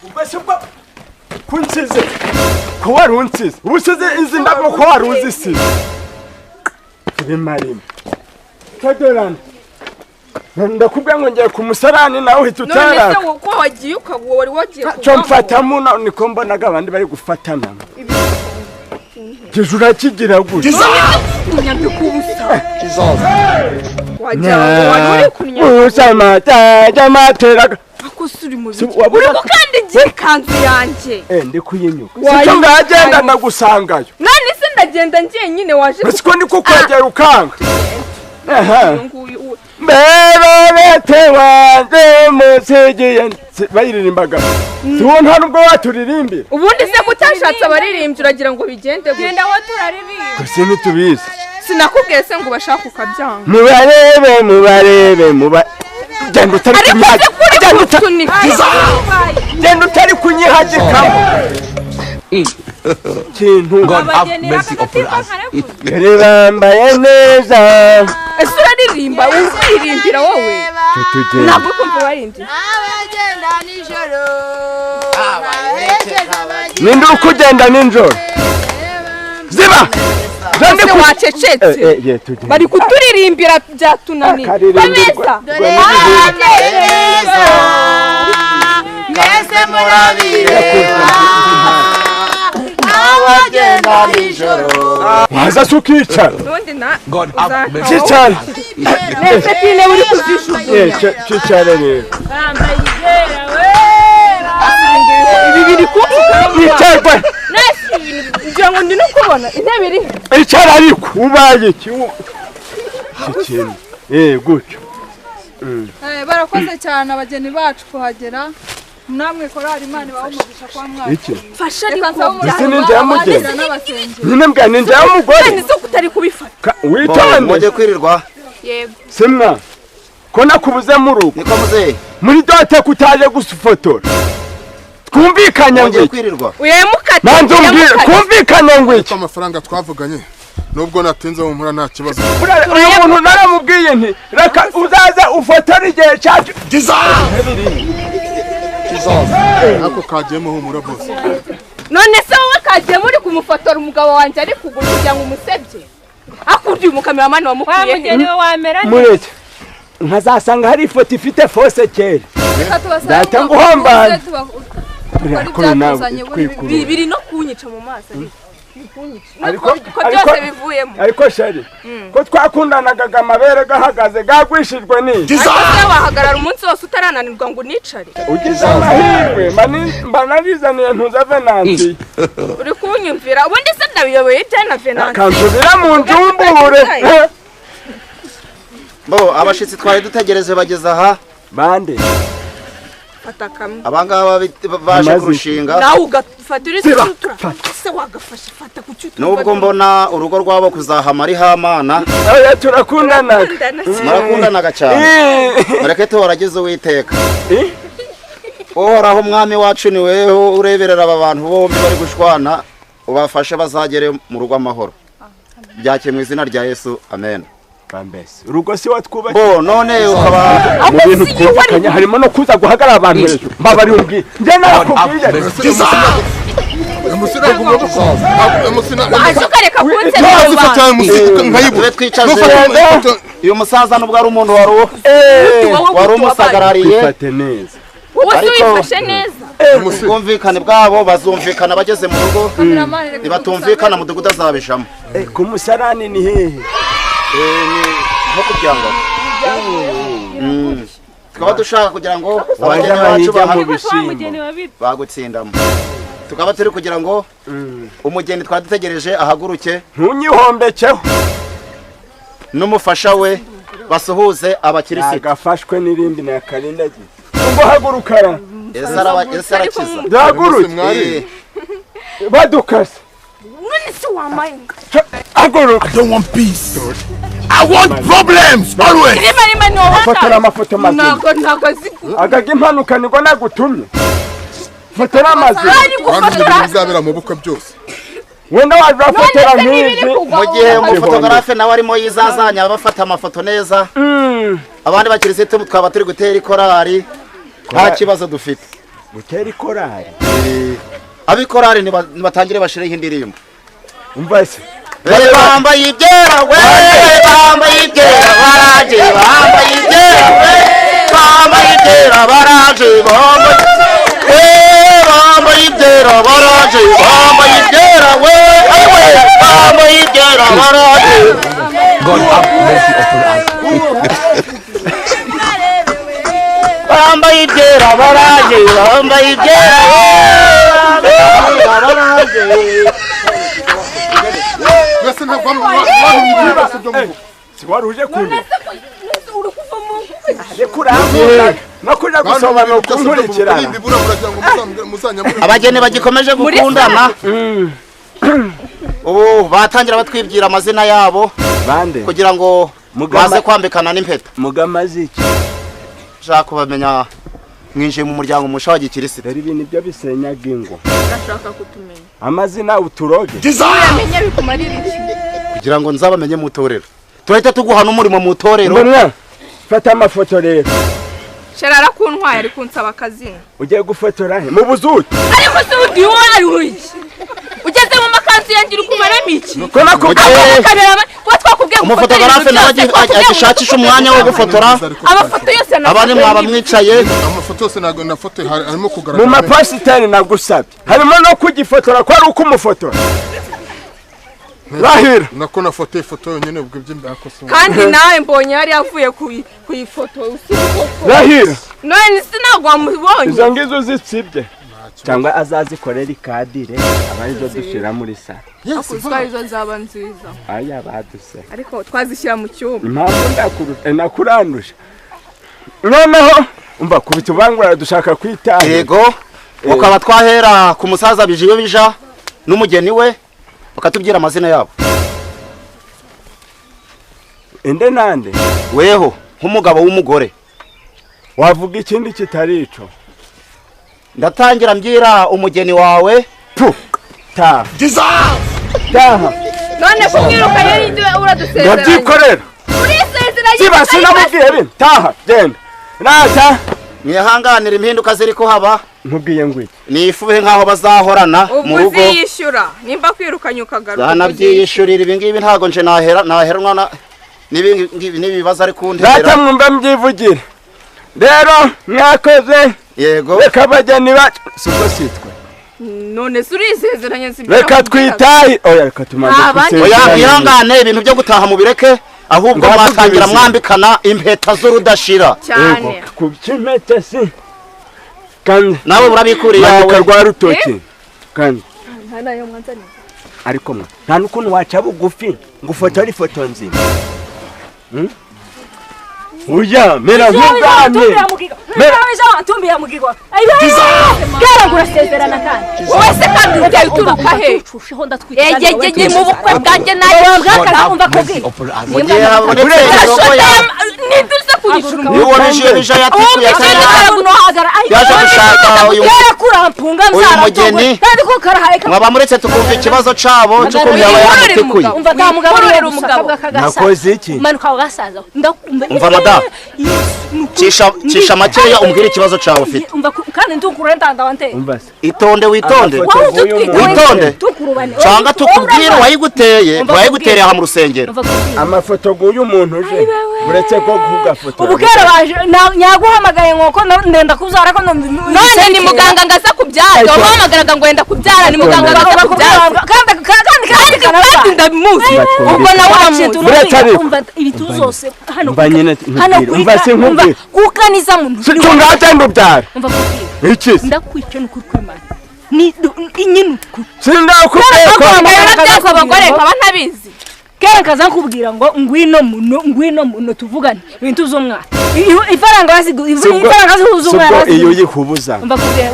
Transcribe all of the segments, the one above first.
ubese ubwo kunsize ko warunsize ubusize izi ndabo ko waruzisize bimarimo tadorana ndakubwiye ngo ngiye ku musarani nawe uhita utaraka none se uko wagiye ukaguwa wari wagiye cyo mfata muno niko mbonaga abandi bari gufatana Jejura kigira gute kunyambi kubusa wajya kunyambi usamata jamateraga akusuri mu biti uri kandi gikanzu yanje ndi kuyinyuka cyo ngagenda ndagusangayo nani se ndagenda ngiye nyine waje siko ndiko kwegera ukanga Mbere wanje musigiye bayiririmbaga Tubona nubwo waturirimbira Ubundi se mutashatse abaririmbyi uragira ngo bigende genda wo turaririmba Gusa ntitubizi Sinakubwiye se ngo bashaka ukabyanga mubarebe Genda utari kunyihagikamo Kintu God have mercy upon us. Bambaye neza Ese uraririmba uziririmbira wowe Ntabwo kumva warindi Abagenda nijoro Ninde ukugenda ninjoro Ziba Zande wacecetse Bari kuturirimbira byatunaniye Bameza Mwese murabireba Abagenda nijoro Waza sukicara God have mercy. Chicara Nese tine uri kuzishugunya Chicara rero Ibi biri kuvuga Chicara Nese ngira ngo ndi no kubona intebe iri Icara ariko ubaye iki Kintu gutyo Barakoze cyane abageni bacu kuhagera namwe korari Imana bawumugisha kwa mwana Iki fasha ariko Ese ninjye yamugenda n'abasengero Nyine mbwa ninjye yamugore Nizo kutari kubifata Witonde Mujye kwirirwa Yego Semwa Ko nakubuze mu rugo niko muzehe muri dote kutaje gusufotora Twumvikanye mujye ngo kwirirwa Uyemukate Nanze umbwire kumvikanye ngo iki amafaranga twavuganye nubwo natinze mu mpura nta kibazo uyu muntu naramubwiye nti reka uzaze ufotore igihe cyacu ako kagiyemo humura bose None se wowe kagiye muri kumufotora umugabo wanjye ari kugura kugira ngo umusebye Akundi umukameramani wamukuye Mugeni we wamera mureke nkazasanga hari ifoto ifite fose kera Data nguhombana biri no kunyica mu maso ariko byose bivuyemo ariko shari ko twakundanaga amabere gahagaze gagwishijwe ni Ese wahagarara umunsi wose utarananirwa ngo unicare ugize amahirwe mbanalizaniye ntuza Venansi uri kunyumvira ubundi se ndabiyoboye ibya na Venansi kansubira mu njumbure bo abashitsi twari dutegereje bageze aha bande fatakamwe abangaba baje kurushinga nawe ugafatira isutura se wagafasha fata kucyutura nubwo mbona urugo rwabo kuzahama ari hamana oya turakundana murakundanaga cyane mureke tuhorageze Uwiteka Uhoraho mwami wacu ni wewe ureberera aba bantu bombi bari gushwana ubafashe bazagere mu rugo amahoro byake mu izina rya Yesu amen Bambese urugo si watwubake bo none ukaba mu bintu twubakanye harimo no kuza guhagarara abantu hejuru mbabari umbwiye nje narakubwiye azukareka kunse uyu musaza nubwo ari umuntu wari umusagarariye fate neza wowe wifashe neza ubwumvikane bwabo bazumvikana bageze mu rugo nibatumvikana mudugudu azabishamo ku musarani ni hehe nko kubyanga tukaba dushaka kugira ngo abageni bacu bagutsindamo tukaba turi kugira ngo umugeni twari dutegereje ahaguruke ntunyihombekeho n'umufasha we basuhuze abakirisitu agafashwe n'irindi na karindagiye ngo hagurukara Yesu arakiza dagurutse badukase I don't want peace. I want problems always. fotora amafoto mazima agaga impanuka niko nagutumye fotora amazima bizabera mu bukwe byose wenda wazafotora nk'izi mu gihe umufotogarafe nawe arimo yizazanya bafata amafoto neza abandi bakirisitu twaba turi gutera ikorari nta kibazo dufite Gutera ikorari. abikorari nibatangire bashireho indirimbo Umva se. bambaye ibyera we bambaye ibyera baraje bambaye ibyera we bambaye ibyera baraje bambaye ibyera baraje bambaye ibyera we bambaye ibyera baraje. God have mercy upon us. bambaye ibyera baraje bambaye ibyera baraje. Mbese ntabwo wahumye ibibazo byo mu Siwaruje kundi. uri kuva mu Kurambira. No kuja gusobanura kunkurikirana. bibura muragira ngo muzanyamure. Abageni bagikomeje gukundana ubu batangira batwibwira amazina yabo Bande. kugira ngo baze kwambikana n'impeta. Mugamaziki. Shaka kubamenya mwinjiye mu muryango musha wa gikirisitu. Dore ibintu byo bisenyaga ingo. urashaka kutumenya Amazina uturoge. uramenye bikumarira iki Kugira ngo nzabamenye mu torero. Turahita tuguhana umurimo mu torero. Mbona fata amafoto rero. sharara kuntwaye ari kunsaba akazina Ugiye gufotora he? Mu buzuti. ariko se ugiye wari uri ugeze mu makanzu yanjye uri kumaramo iki Ko nakubwiye. kuba twakubwiye Umufotogarafe nawe agishakisha umwanya wo gufotora. amafoto yose Abandi mwaba mwicaye. Amafoto yose ntabwo nafotoye harimo Mu kugaragara. mapasiteri nagusabye. Harimo no kugifotora ko ari uko umufotora. Rahira. Nako nafotoye ifoto yonyine ubwo by'imbakoso. kandi nawe mbonye yari yavuye ku ifoto Rahira. none sinagwa wamubonye Izo ngizo zitsibye. Cyangwa azazikorera ikadire abarizo dushira muri sala. akuzwa izo nzaba nziza Aya baduse. ariko twazishyira mu cyumba Impamvu nakurandusha. Noneho umva kubitubangura dushaka kwitaho. Yego. Ukaba twahera ku musaza Bijiyobija n'umugeni we bakatubwira amazina yabo. Ende nande Weho nk'umugabo w'umugore. wavuga ikindi kitari ico. Ndatangira mbwira umugeni wawe. Taha. Taha. none kumwiruka yari uradusezeranya Ndabyikorera. urisezeranye Siba sinamubwiye bine. Taha genda. Nata. Mwihanganira impinduka ziri ko haba. Nkubwiye ngwiki. Nifuhe nkaho bazahorana mu rugo. uziyishyura nimba kwirukanye ukagaruka Zanabyiyishurira ibi ngibi ntago nje naheranwa na n'ibibazo ari Data kuntera. mwumva mbyivugire. Rero mwakoze. Yego. Reka abageni bacu. Siko sitwe. none se urisezeranye Reka twitaye. Oya reka tumanze Oya mwihangane ibintu byo gutaha mu bireke ahubwo mwatangira mwambikana impeta z'urudashira. cyane Ku kimpete si. Kandi Nawe urabikuriye yawe yawe. rwa rutoki. Kandi ntanayo mwanzaniye ariko mwa nta nukuntu waca bugufi ngufotora ifoto nzima. Uya mera nk'ubwami. Tumbira mugigwa. Kera ngurasezerana kandi. wowe se kandi ujya uturuka he Ushusheho ndatwika. yegegege mu bukwe bwanjye nayo Bwaka umva kubwi. Mu gihe habonetse irogo ya niduze kugishura Uwo Bijiyobija yatikuye yaje gushaka uyu Kera kurampunga uyu mugeni. Kandi ko karahayeka. Mwaba muretse tukumva ikibazo cabo cy'ukuntu yaba yaratikuye. Umva ta mugabo Umugore rero umugabo. Nakoze iki? Manuka ugasaza. Ndakumva. Umva madamu. Cisha makeya umbwire ikibazo cawe ufite. Umva kandi ndukuru ndanda wante. Umva se. Itonde witonde. Wowe ututwika. Witonde. Tukurubane. Canga tukubwira wayigutereye aha mu rusengero. Umva kubwira. Amafoto guyu muntu uje. Buretse ko kugafotora. Ubukera baje nyaguhamagaye nkoko ndenda kuzara ko none ni muganga ngaza kubyara wamuhamagaraga ngo wenda kubyara ni muganga ngaza kubyara kandi ndabimuzi ubwo nawe uramuzi umva ibitu zose hano Umva nyine hano nkubwire. Umva se nkubwire. kukaniza muntu Tungaje ndubyara. umva kubwira Iki? ndakwica n'ukuri kw'Imana ni inyinu Sindakubwiye ko byose abagore nkaba ntabizi kera kaza nkubwira ngo ngwino muno tuvugane ibintu z'umwana ifaranga Subwo iyo yihubuza. umva kubwira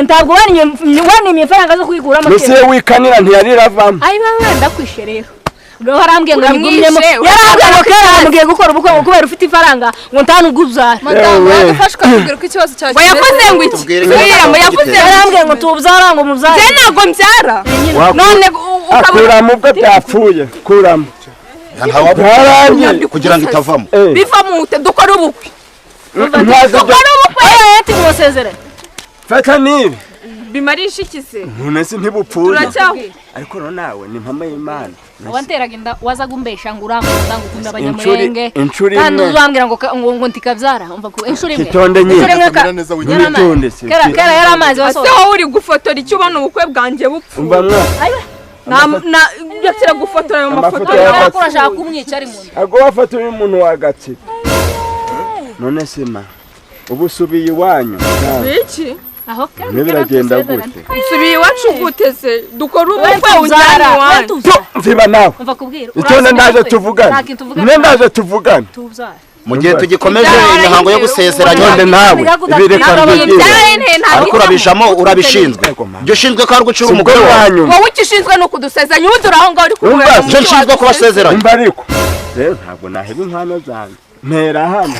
ntabwo wanimye ifaranga zo kwigura Nuse wikanira ntiyariravamo. ayi baba ndakwishe rero ubwo harambwiye ngo Uramwishe, nigumyemo yarambwiye ngo kera bamugiye gukora ubukwe ngo kubera ufite ifaranga ngo ntanuguzara madamu yadufasha ukatubwira ko ikibazo cyawe ngo yakoze ngo iki subira ngo yakoze yarambwiye ngo tubyara ngo mubyare je ntabwo mbyara none Kuramo ubwo byapfuye. Kuramo. Ntawabuye kugira ngo itavamo. biva mute dukora ubukwe ati mwosezeranye fata nibi bimarisha ikize none se ntibupfuye turacyaho ariko no nawe ni mpama y'Imana wanteraga inda waza gumbesha ngo uramukunda ngo ukunda abanyamurenge inshuri kandi uzambwira ngo ntikabyara umva ko inshuri imwe kitonde nyine witonde kera yari amazi ase wowe uri gufotora icyo ubona ubukwe bwanjye bupfu umva mwa yakira gufotora ayo mafoto urashaka kumwica ari mu nda ago wafotora umuntu wagatsika none sima ubu subiye iwanyu iki aho biragenda gute subiye iwacu guteze dukora ubukwe unjyana iwanyu nziba nawe umva kubwira icyo ndaje tuvugana ndaje tuvugana tubyara mu gihe tugikomeje imihango yo gusezeranya none nawe ibireka mbigire ariko urabijamo urabishinzwe byo ushinzwe ko ari gucura umugore wanyu wowe ukishinzwe no kudusezeranya ubundi uraho ngaho uri kuburana byo nshinzwe kubasezeranya umva ariko rero ntabwo naheba inkwano zanjye mpera hano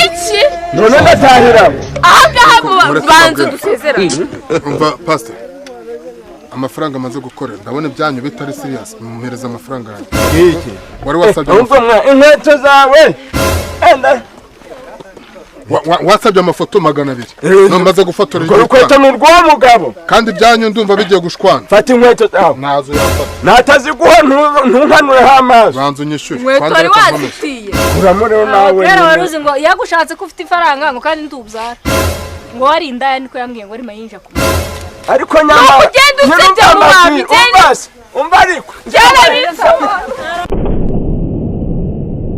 iki none ndatahira ahangaha banza dusezeranye umva pastor amafaranga amaze gukorera ndabona ibyanyu bitari serious mumuhereza amafaranga yanjye iki wari wasabye umva mwa inkweto zawe enda wasabye amafoto 200 namaze gufotora urukweto ni rw'umugabo kandi ibyanyu ndumva bigiye gushwana fata inkweto zawe nazo yafata nataziguha ntunkanureho amazi banza unyishyure inkweto wari wazitiye uramurero nawe rero waruzi ngo yagushatse ko ufite ifaranga ngo kandi ntubyara ngo wari indaya niko yambwiye ngo ari mayinja ku ariko nyama ugenda usebya mu bantu umva ariko byarabiza